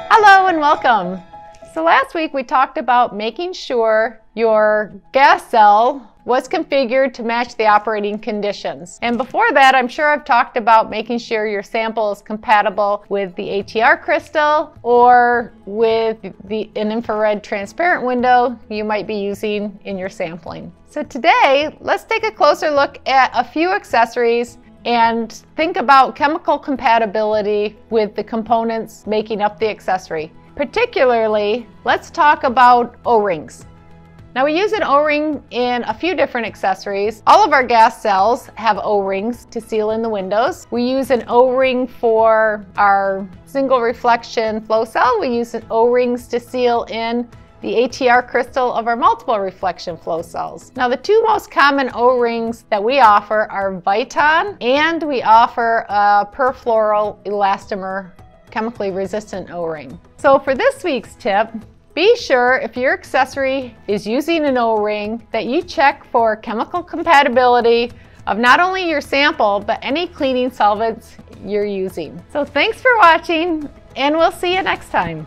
Hello and welcome. So last week we talked about making sure your gas cell was configured to match the operating conditions. And before that, I'm sure I've talked about making sure your sample is compatible with the ATR crystal or with an infrared transparent window you might be using in your sampling. So today, let's take a closer look at a few accessories and think about chemical compatibility with the components making up the accessory. Particularly, let's talk about O-rings. Now we use an O-ring in a few different accessories. All of our gas cells have O-rings to seal in the windows. We use an O-ring for our single reflection flow cell. We use O-rings to seal in the ATR crystal of our multiple reflection flow cells. Now the two most common O-rings that we offer are Viton, and we offer a perfluoral elastomer chemically resistant O-ring. So for this week's tip, be sure if your accessory is using an O-ring that you check for chemical compatibility of not only your sample, but any cleaning solvents you're using. So thanks for watching, and we'll see you next time.